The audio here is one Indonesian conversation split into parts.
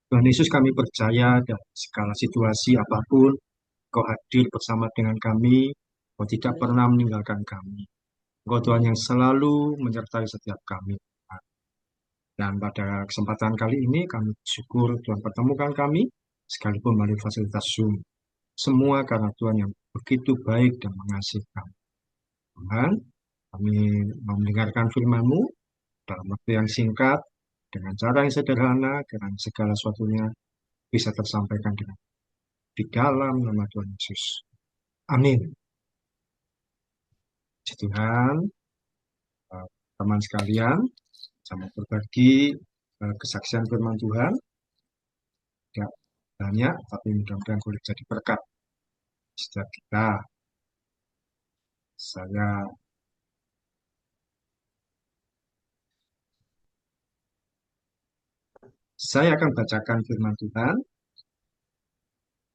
Tuhan Yesus, kami percaya dalam segala situasi apapun, Kau hadir bersama dengan kami, Kau tidak pernah meninggalkan kami. Engkau Tuhan yang selalu menyertai setiap kami. Dan pada kesempatan kali ini kami syukur Tuhan pertemukan kami, sekalipun melalui fasilitas Zoom. Semua karena Tuhan yang begitu baik dan mengasihi kami. Tuhan, kami mau mendengarkan firman-Mu dalam waktu yang singkat, dengan cara yang sederhana, dengan segala sesuatunya bisa tersampaikan dengan di dalam nama Tuhan Yesus. Amin. Puji Tuhan, teman sekalian, saya mau berbagi kesaksian firman Tuhan. Tidak banyak, tapi mudah-mudahan boleh jadi berkat setiap kita. Saya saya akan bacakan firman Tuhan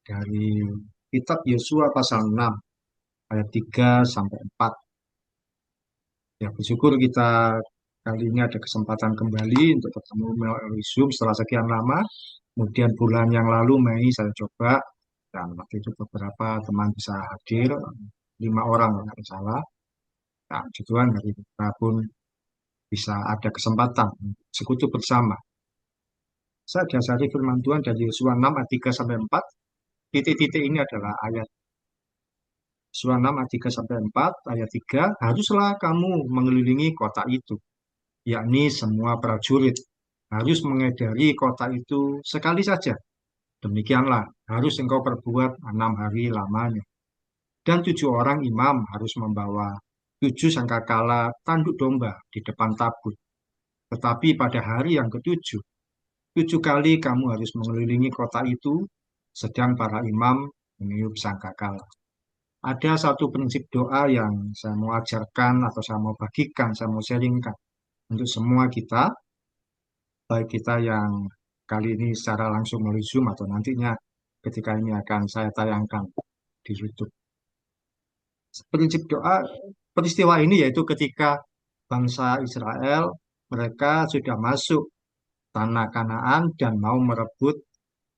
dari kitab Yosua pasal 6 ayat 3 sampai 4. Ya, bersyukur kita kali ini ada kesempatan kembali untuk bertemu melalui Zoom setelah sekian lama. Kemudian bulan yang lalu Mei saya coba, dan waktu itu beberapa teman bisa hadir, 5 orang kalau nggak salah. Nah, puji Tuhan hari kita pun bisa ada kesempatan sekutu bersama. Saya dasari firman Tuhan dari Yosua 6 ayat 3 sampai 4. Titik-titik ini adalah ayat Yosua 6 ayat 3 sampai 4, ayat 3, haruslah kamu mengelilingi kota itu, yakni semua prajurit harus mengedari kota itu sekali saja. Demikianlah harus engkau perbuat 6 hari lamanya. Dan 7 orang imam harus membawa 7 sangkakala tanduk domba di depan tabut. Tetapi pada hari yang ketujuh, 7 kali kamu harus mengelilingi kota itu, sedang para imam meniup sangkakala. Ada satu prinsip doa yang saya mau ajarkan atau saya mau bagikan, saya mau sharingkan untuk semua kita, baik kita yang kali ini secara langsung melalui Zoom atau nantinya ketika ini akan saya tayangkan di YouTube. Prinsip doa peristiwa ini yaitu ketika bangsa Israel mereka sudah masuk tanah Kanaan dan mau merebut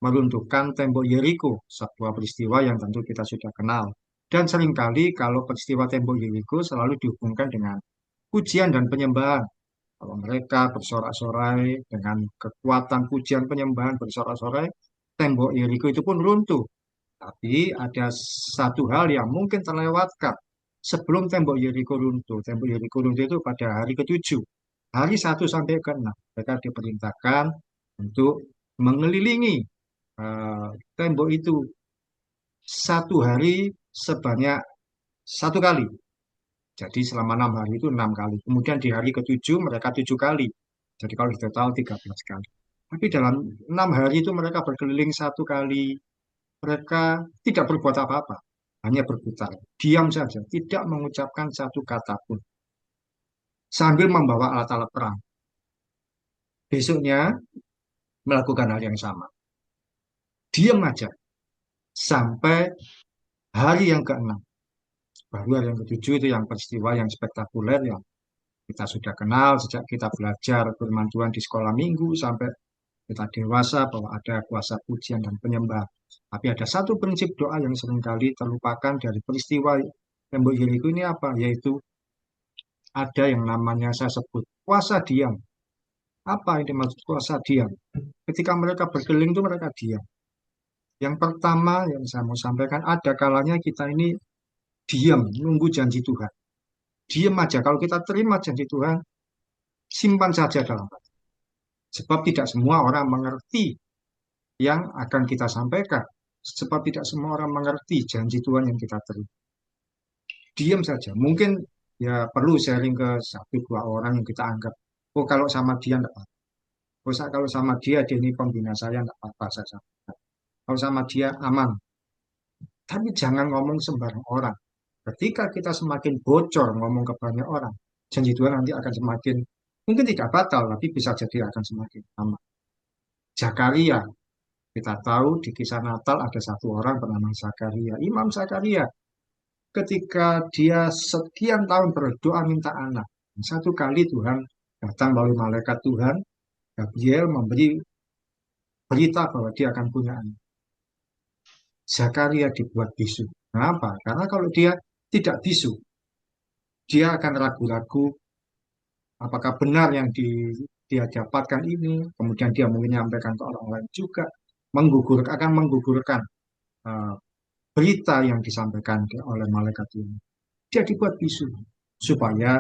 meruntuhkan tembok Yeriko, sebuah peristiwa yang tentu kita sudah kenal. Dan seringkali kalau peristiwa tembok Yeriko selalu dihubungkan dengan pujian dan penyembahan. Kalau mereka bersorak-sorai dengan kekuatan pujian penyembahan bersorak-sorai, tembok Yeriko itu pun runtuh. Tapi ada satu hal yang mungkin terlewatkan. Sebelum tembok Yeriko runtuh, tembok Yeriko runtuh itu pada hari ketujuh. Hari 1 sampai ke 6, mereka diperintahkan untuk mengelilingi tembok itu 1 hari sebanyak 1 kali. Jadi selama 6 hari itu 6 kali. Kemudian di hari ketujuh mereka 7 kali. Jadi kalau di total 13 kali. Tapi dalam 6 hari itu mereka berkeliling 1 kali. Mereka tidak berbuat apa-apa. Hanya berputar. Diam saja. Tidak mengucapkan satu kata pun. Sambil membawa alat-alat perang. Besoknya melakukan hal yang sama. Diam aja. Sampai hari yang ke-6. Baru hari yang ketujuh itu yang peristiwa yang spektakuler yang kita sudah kenal sejak kita belajar firman Tuhan di sekolah minggu sampai kita dewasa bahwa ada kuasa pujian dan penyembahan. Tapi ada satu prinsip doa yang seringkali terlupakan dari peristiwa tembok Yeriko ini apa? Yaitu ada yang namanya saya sebut kuasa diam. Apa yang dimaksud kuasa diam? Ketika mereka berkeliling itu mereka diam. Yang pertama yang saya mau sampaikan ada kalanya kita ini diam, nunggu janji Tuhan. Diam aja. Kalau kita terima janji Tuhan, simpan saja dalam hati. Sebab tidak semua orang mengerti yang akan kita sampaikan. Sebab tidak semua orang mengerti janji Tuhan yang kita terima. Diam saja. Mungkin ya perlu sharing ke 1 2 orang yang kita anggap, oh kalau sama dia enggak apa-apa. Oh kalau sama dia ini pembina saya enggak apa-apa saya sampaikan. Kalau sama dia aman. Tapi jangan ngomong sembarang orang. Ketika kita semakin bocor ngomong ke banyak orang, janji Tuhan nanti akan semakin, mungkin tidak batal, tapi bisa jadi akan semakin lama. Zakaria, kita tahu di kisah Natal ada satu orang bernama Zakaria, Imam Zakaria. Ketika dia sekian tahun berdoa minta anak, 1 kali Tuhan datang melalui malaikat Tuhan, Gabriel memberi berita bahwa dia akan punya anak. Zakaria dibuat bisu. Kenapa? Karena kalau dia tidak bisu, dia akan ragu-ragu apakah benar yang dia dapatkan ini, kemudian dia mungkin menyampaikan ke orang lain juga, akan menggugurkan eh, berita yang disampaikan oleh malaikat ini. Dia dibuat bisu supaya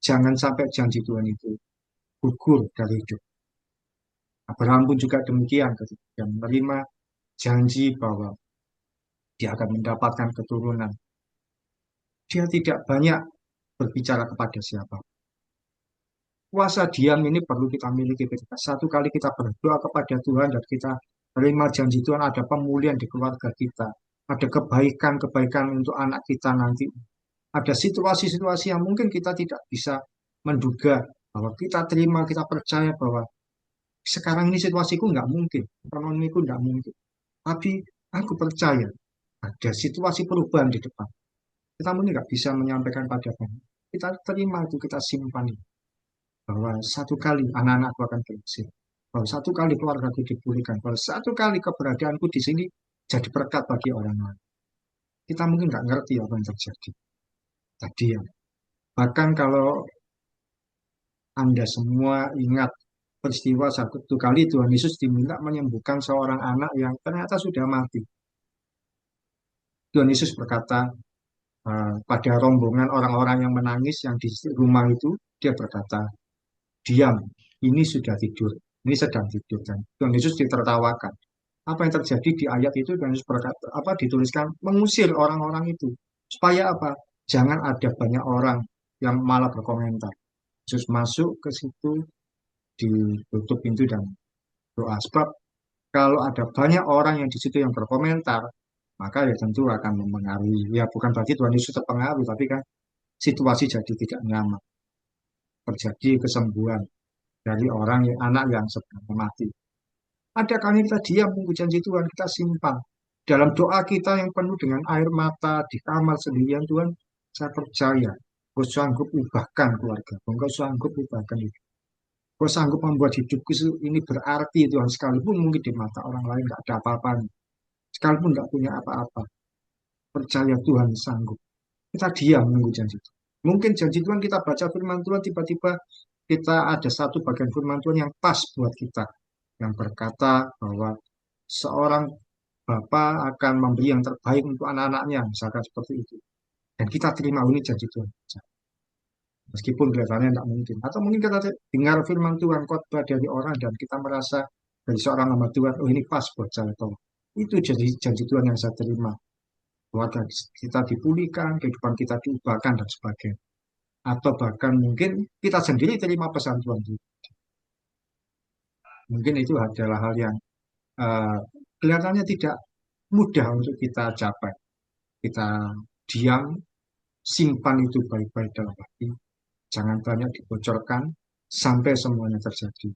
jangan sampai janji Tuhan itu gugur dari hidup. Abraham pun juga demikian ketika dia menerima janji bahwa dia akan mendapatkan keturunan. Dia tidak banyak berbicara kepada siapa. Kuasa diam ini perlu kita miliki ketika satu kali kita berdoa kepada Tuhan dan kita terima janji Tuhan, ada pemulihan di keluarga kita, ada kebaikan-kebaikan untuk anak kita nanti. Ada situasi-situasi yang mungkin kita tidak bisa menduga, bahwa kita terima, kita percaya bahwa sekarang ini situasiku nggak mungkin, ekonomiku nggak mungkin. Tapi aku percaya ada situasi perubahan di depan. Kita mungkin nggak bisa menyampaikan pada banyak. Kita terima itu, kita simpan itu. Bahwa satu kali anak-anakku akan berhasil. Bahwa satu kali keluargaku dipulihkan. Bahwa satu kali keberadaanku di sini jadi berkat bagi orang lain. Kita mungkin nggak ngerti apa yang terjadi. Tadi ya. Bahkan kalau Anda semua ingat peristiwa satu kali Tuhan Yesus diminta menyembuhkan seorang anak yang ternyata sudah mati. Tuhan Yesus berkata pada rombongan orang-orang yang menangis yang di rumah itu, dia berkata, diam, ini sudah tidur, ini sedang tidur. Dan Tuhan Yesus ditertawakan. Apa yang terjadi di ayat itu, Tuhan Yesus berkata, apa dituliskan, mengusir orang-orang itu. Supaya apa? Jangan ada banyak orang yang malah berkomentar. Yesus masuk ke situ, ditutup pintu dan doa. Sebab kalau ada banyak orang yang di situ yang berkomentar, maka ya tentu akan mempengaruhi. Ya bukan berarti Tuhan Yesus terpengaruh, tapi kan situasi jadi tidak nyaman. Terjadi kesembuhan dari orang yang anak yang sedang mati. Ada kalanya kita diam menunggu janji Tuhan, kita simpan. Dalam doa kita yang penuh dengan air mata di kamar sendirian, Tuhan, saya percaya Kau sanggup ubahkan keluarga, Kau sanggup ubahkan hidup. Kau sanggup membuat hidupku ini berarti Tuhan, sekalipun mungkin di mata orang lain nggak ada apa-apanya, sekalipun nggak punya apa-apa. Percaya Tuhan sanggup. Kita diam menunggu janji Tuhan. Mungkin janji Tuhan kita baca firman Tuhan, tiba-tiba kita ada satu bagian firman Tuhan yang pas buat kita. Yang berkata bahwa seorang Bapa akan memberi yang terbaik untuk anak-anaknya, misalkan seperti itu. Dan kita terima ini janji Tuhan. Meskipun kelihatannya tidak mungkin. Atau mungkin kita dengar firman Tuhan, khotbah dari orang, dan kita merasa dari seorang hamba Tuhan, oh ini pas buat saya. Toh. Itu jadi janji Tuhan yang saya terima. Keluarga kita dipulihkan, kehidupan kita diubahkan, dan sebagainya. Atau bahkan mungkin kita sendiri terima pesan Tuhan. Mungkin itu adalah hal yang eh, kelihatannya tidak mudah untuk kita capai. Kita diam, simpan itu baik-baik dalam hati. Jangan banyak dibocorkan sampai semuanya terjadi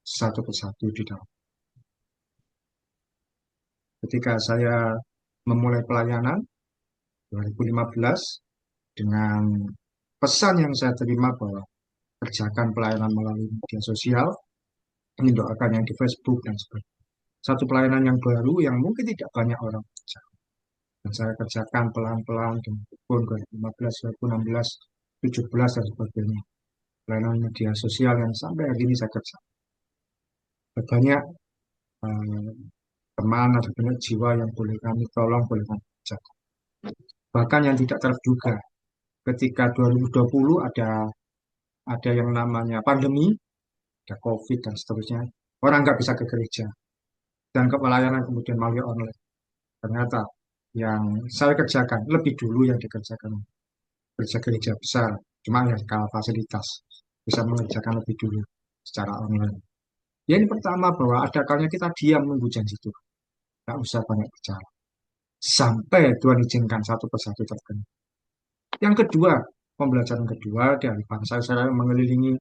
satu persatu di dalam. Ketika saya memulai pelayanan 2015 dengan pesan yang saya terima bahwa kerjakan pelayanan melalui media sosial, mendoakan yang di Facebook dan sebagainya. Satu pelayanan yang baru yang mungkin tidak banyak orang kerjakan. Dan saya kerjakan pelan-pelan dengan tahun 2015, 2016, 17 dan sebagainya. Pelayanan media sosial yang sampai hari ini saya kerjakan. Banyak eh, teman, ada banyak jiwa yang boleh kami tolong, boleh kami jaga. Bahkan yang tidak terduga, ketika 2020 ada yang namanya pandemi, ada COVID dan seterusnya, orang nggak bisa ke gereja dan ke pelayanan kemudian melalui online. Ternyata yang saya kerjakan lebih dulu yang dikerjakan gereja-gereja besar, cuma yang skala fasilitas bisa mengerjakan lebih dulu secara online. Ya ini pertama bahwa ada kalanya kita diam menunggu janji Tuhan, nggak usah banyak bicara sampai Tuhan izinkan satu persatu terpenuhi. Yang kedua, pembelajaran kedua dari bangsa Israel mengelilingi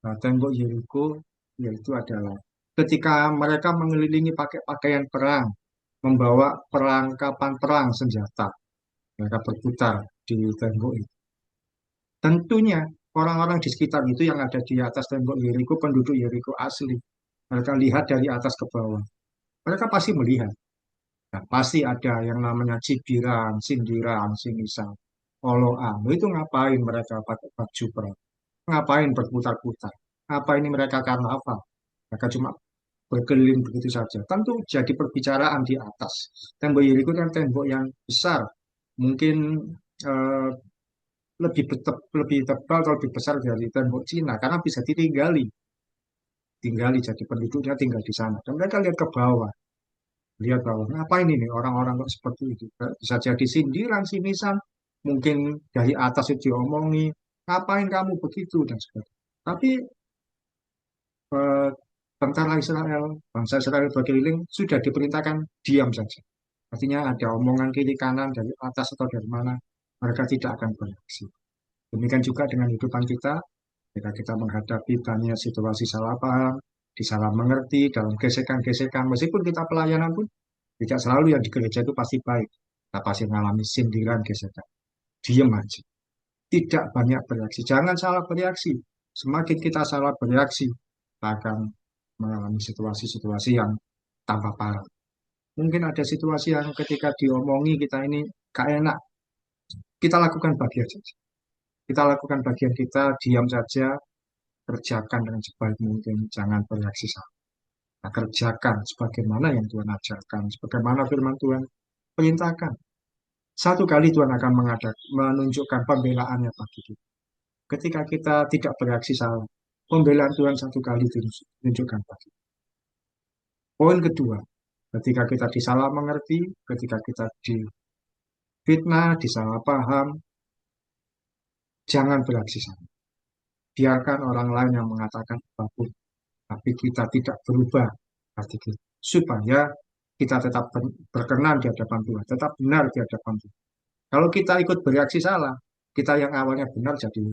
tembok Yeriko, yaitu adalah ketika mereka mengelilingi pakai pakaian perang, membawa perlengkapan perang senjata, mereka berputar di tembok itu. Tentunya orang-orang di sekitar itu yang ada di atas tembok Yeriko, penduduk Yeriko asli, Mereka lihat dari atas ke bawah. Mereka pasti melihat. Nah, pasti ada yang namanya cibiran, sindiran, simisan, oloan. Itu ngapain mereka pakai baju perang? Ngapain berputar-putar? Apa ini mereka karena apa? Mereka cuma berkeliling begitu saja. Tentu jadi perbicaraan di atas. Tembok Yeriko kan tembok yang besar, mungkin eh, lebih tebal atau lebih besar dari tembok Cina karena bisa tinggali jadi penduduknya tinggal di sana. Dan mereka lihat ke bawah, lihat bawah. Ngapain ini orang-orang kok seperti itu? Bisa jadi sindiran, simisan, mungkin dari atas itu diomongi, ngapain kamu begitu dan sebagainya. Tapi eh, tentara Israel, bangsa Israel berkeliling sudah diperintahkan diam saja. Artinya ada omongan kiri kanan dari atas atau dari mana, mereka tidak akan bereaksi. Demikian juga dengan kehidupan kita, ketika kita menghadapi banyak situasi salah paham, disalah mengerti, dalam gesekan-gesekan, meskipun kita pelayanan pun tidak selalu yang di gereja itu pasti baik. Kita pasti mengalami sindiran, gesekan. Diam aja. Tidak banyak bereaksi. Jangan salah bereaksi. Semakin kita salah bereaksi, kita akan mengalami situasi-situasi yang tambah parah. Mungkin ada situasi yang ketika diomongi kita ini gak enak, kita lakukan bagian saja. Kita lakukan bagian kita, diam saja, kerjakan dengan sebaik mungkin, jangan bereaksi sama. Nah, kerjakan sebagaimana yang Tuhan ajarkan, sebagaimana firman Tuhan perintahkan. Satu kali Tuhan akan menunjukkan pembelaannya bagi kita. Ketika kita tidak bereaksi salah, pembelaan Tuhan satu kali ditunjukkan bagi kita. Poin kedua, ketika kita disalah mengerti, ketika kita difitnah, disalah paham, jangan bereaksi sama. Biarkan orang lain yang mengatakan apapun, tapi kita tidak berubah hati kita. Supaya kita tetap berkenan di hadapan Tuhan, tetap benar di hadapan Tuhan. Kalau kita ikut bereaksi salah, kita yang awalnya benar jadi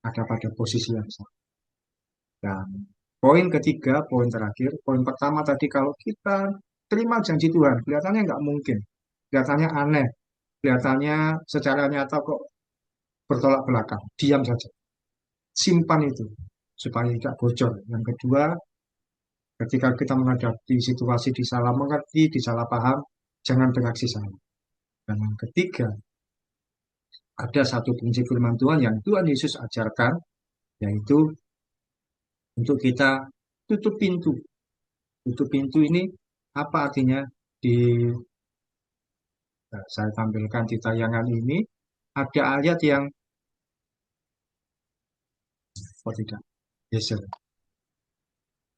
ada pada posisi yang salah. Dan poin ketiga, poin terakhir, poin pertama tadi kalau kita terima janji Tuhan, kelihatannya nggak mungkin, kelihatannya aneh, kelihatannya secara nyata kok bertolak belakang, diam saja, simpan itu supaya tidak bocor. Yang kedua, ketika kita menghadapi situasi disalah mengerti, disalah paham, jangan bereaksi salah. Dan yang ketiga, ada satu prinsip firman Tuhan yang Tuhan Yesus ajarkan, yaitu untuk kita tutup pintu. Tutup pintu ini apa artinya? Di saya tampilkan di tayangan ini ada ayat yang oh tidak geser.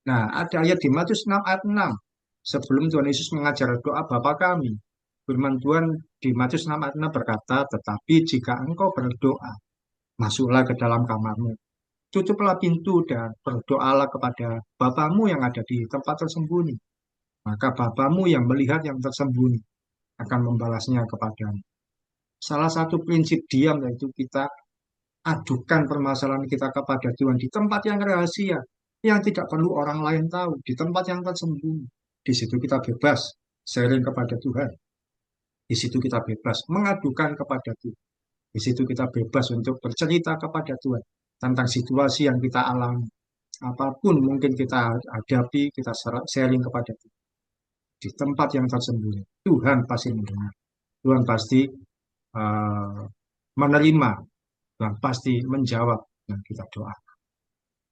Nah, ada ayat di Matius 6 ayat 6. Sebelum Tuhan Yesus mengajar doa Bapa kami, firman Tuhan di Matius 6 ayat 6 berkata, tetapi jika engkau berdoa, masuklah ke dalam kamarmu, tutuplah pintu dan berdoalah kepada Bapamu yang ada di tempat tersembunyi. Maka Bapamu yang melihat yang tersembunyi akan membalasnya kepadamu. Salah satu prinsip diam yaitu kita adukan permasalahan kita kepada Tuhan di tempat yang rahasia, yang tidak perlu orang lain tahu, di tempat yang tersembunyi. Di situ kita bebas sharing kepada Tuhan. Di situ kita bebas mengadukan kepada Tuhan. Di situ kita bebas untuk bercerita kepada Tuhan tentang situasi yang kita alami. Apapun mungkin kita hadapi, kita sharing kepada Tuhan. Di tempat yang tersembunyi, Tuhan pasti mendengar. Tuhan pasti uh, menerima dan pasti menjawab yang kita doa.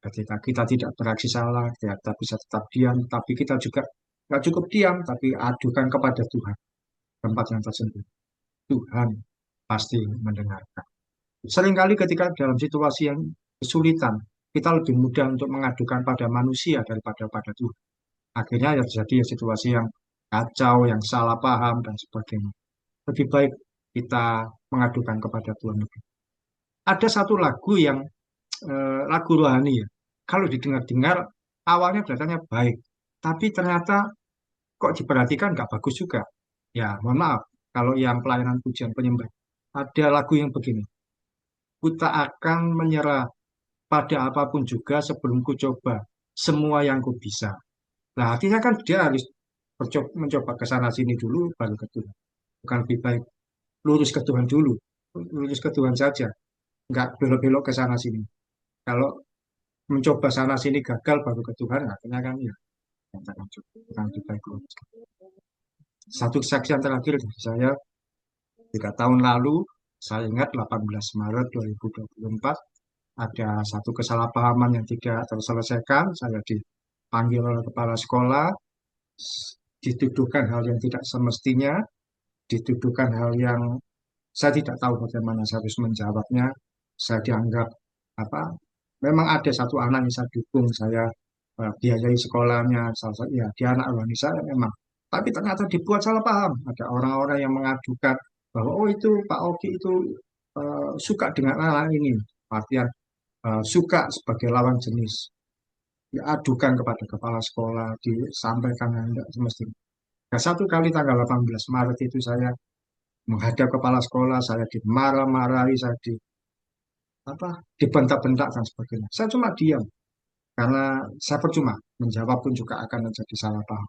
Ketika kita tidak bereaksi salah, kita bisa tetap diam, tapi kita juga nggak cukup diam, tapi adukan kepada Tuhan. Tempat yang tersembunyi, Tuhan pasti mendengarkan. Seringkali ketika dalam situasi yang kesulitan, kita lebih mudah untuk mengadukan pada manusia daripada pada Tuhan. Akhirnya ya terjadi ya situasi yang kacau, yang salah paham, dan sebagainya. Lebih baik kita mengadukan kepada Tuhan. Ada satu lagu yang lagu rohani ya. Kalau didengar-dengar awalnya kelihatannya baik, tapi ternyata kok diperhatikan nggak bagus juga. Ya, mohon maaf kalau yang pelayanan pujian penyembah. Ada lagu yang begini. Ku tak akan menyerah pada apapun juga sebelum ku coba semua yang ku bisa. Nah, artinya kan dia harus mencoba ke sana sini dulu baru ke Tuhan. Bukan lebih baik lurus ke Tuhan dulu. Lurus ke Tuhan saja. Nggak belok-belok ke sana sini. Kalau mencoba sana sini gagal baru ke Tuhan, artinya kan ya. Katakan kurang juga keluarga. Satu kesaksian terakhir dari saya, 3 tahun lalu, saya ingat 18 Maret 2024, ada satu kesalahpahaman yang tidak terselesaikan. Saya dipanggil oleh kepala sekolah, dituduhkan hal yang tidak semestinya, dituduhkan hal yang saya tidak tahu bagaimana saya harus menjawabnya. Saya dianggap apa? Memang ada satu anak yang saya dukung, saya biayai sekolahnya, salah satu ya dia anak rohani saya memang. Tapi ternyata dibuat salah paham. Ada orang-orang yang mengadukan bahwa oh itu Pak Oki itu suka dengan anak ini, artian suka sebagai lawan jenis. Diadukan kepada kepala sekolah, disampaikan yang tidak semestinya. Nah, satu kali tanggal 18 Maret itu saya menghadap kepala sekolah, saya dimarah-marahi, saya apa dibentak-bentak dan sebagainya. Saya cuma diam karena saya percuma menjawab pun juga akan menjadi salah paham.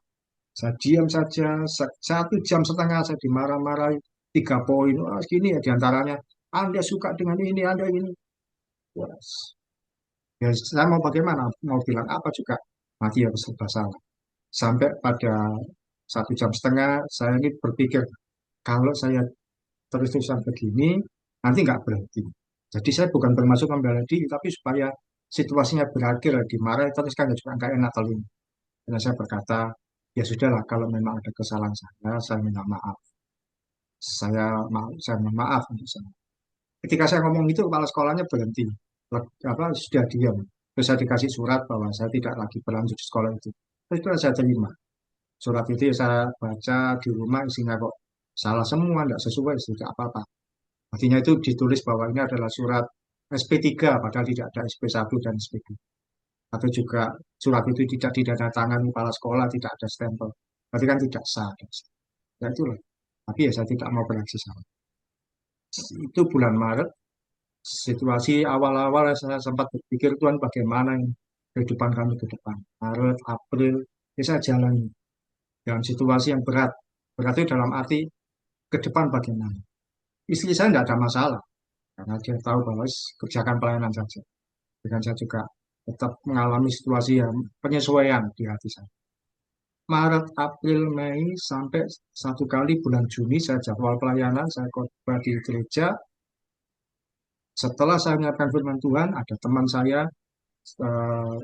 Saya diam saja 1 jam setengah saya dimarah-marahi 3 poin. Wah, gini ya diantaranya Anda suka dengan ini, Anda ini. Yes. Ya, saya mau bagaimana? Mau bilang apa juga mati ya serba salah. Sampai pada 1 jam setengah saya ini berpikir kalau saya terus-terusan begini nanti nggak berhenti. Jadi saya bukan bermaksud membela diri, tapi supaya situasinya berakhir dimarahi terus kan juga nggak enak kali ini. Karena saya berkata, ya sudahlah kalau memang ada kesalahan saya minta maaf. Saya minta maaf untuk saya. Ketika saya ngomong itu, kepala sekolahnya berhenti. Apa, sudah diam. Terus saya dikasih surat bahwa saya tidak lagi berlanjut di sekolah itu. Terus itu saya terima. Surat itu ya saya baca di rumah isinya kok salah semua, tidak sesuai, tidak apa-apa. Artinya itu ditulis bahwa ini adalah surat SP3, padahal tidak ada SP1 dan SP2. Atau juga surat itu tidak ditandatangani kepala sekolah, tidak ada stempel. Berarti kan tidak sah. Ya itulah. Tapi ya saya tidak mau bereaksi sama. Itu bulan Maret, situasi awal-awal saya sempat berpikir Tuhan bagaimana ini kehidupan kami ke depan. Maret, April, ya saya jalani dalam situasi yang berat. Berat itu dalam arti ke depan bagaimana. Istri saya tidak ada masalah karena dia tahu bahwa kerjakan pelayanan saja. Dan saya juga tetap mengalami situasi yang penyesuaian di hati saya. Maret, April, Mei, sampai satu kali bulan Juni saya jadwal pelayanan, saya khotbah di gereja. Setelah saya menyiapkan firman Tuhan, ada teman saya, eh,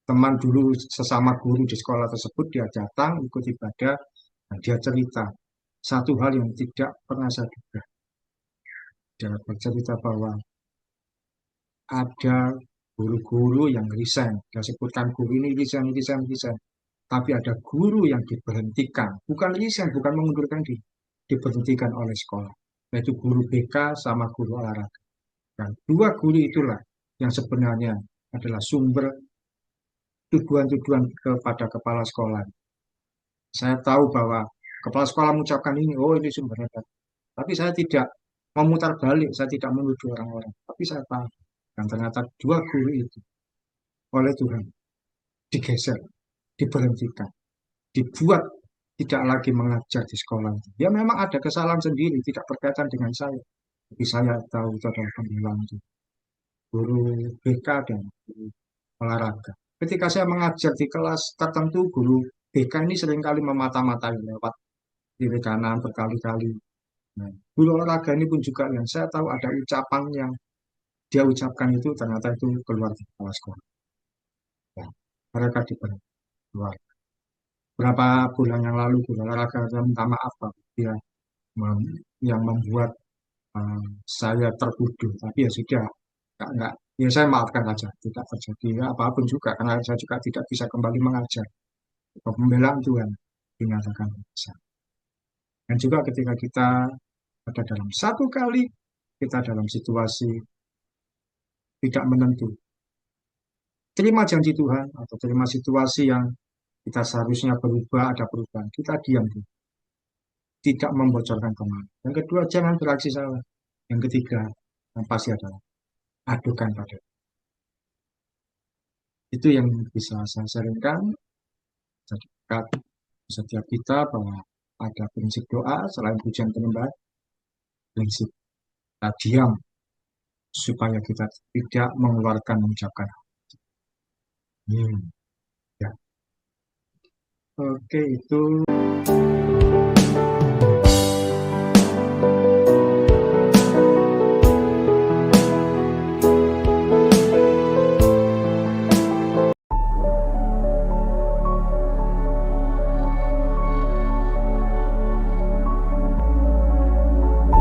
teman dulu sesama guru di sekolah tersebut, dia datang ikut ibadah, dan dia cerita satu hal yang tidak pernah saya duga. Dia bercerita bahwa ada guru-guru yang resign. Dia sebutkan guru ini resign, resign, resign. Tapi ada guru yang diberhentikan. Bukan resign, bukan mengundurkan diri. Diberhentikan oleh sekolah. Yaitu guru BK sama guru olahraga. Dan dua guru itulah yang sebenarnya adalah sumber tuduhan-tuduhan kepada kepala sekolah. Saya tahu bahwa kepala sekolah mengucapkan ini, oh ini sumbernya. Tapi saya tidak memutar balik, saya tidak menuduh orang-orang. Tapi saya tahu. Dan ternyata dua guru itu oleh Tuhan digeser, diberhentikan, dibuat tidak lagi mengajar di sekolah itu. Ya memang ada kesalahan sendiri, tidak berkaitan dengan saya. Tapi saya tahu itu adalah pembelaan itu. Guru BK dan guru olahraga. Ketika saya mengajar di kelas tertentu, guru BK ini seringkali memata-matai lewat kiri kanan berkali-kali. Nah, guru olahraga ini pun juga yang saya tahu ada ucapan yang dia ucapkan itu ternyata itu keluar di kepala sekolah. Ya, mereka diberhentikan keluar. Berapa bulan yang lalu guru olahraga saya minta maaf Pak. Dia yang membuat saya tertuduh. Tapi ya sudah, enggak, ya saya maafkan saja, tidak terjadi ya, apapun juga, karena saya juga tidak bisa kembali mengajar. Pembelaan Tuhan dinyatakan bisa. Dan juga ketika kita ada dalam satu kali, kita dalam situasi tidak menentu. Terima janji Tuhan atau terima situasi yang kita seharusnya berubah, ada perubahan. Kita diam, tidak membocorkan kemana. Yang kedua, jangan beraksi salah. Yang ketiga, yang pasti adalah adukan pada. Itu yang bisa saya sharingkan. Dekat setiap kita bahwa ada prinsip doa selain pujian penyembahan, prinsip kita diam supaya kita tidak mengeluarkan mengucapkan. Hmm, ya. Oke, itu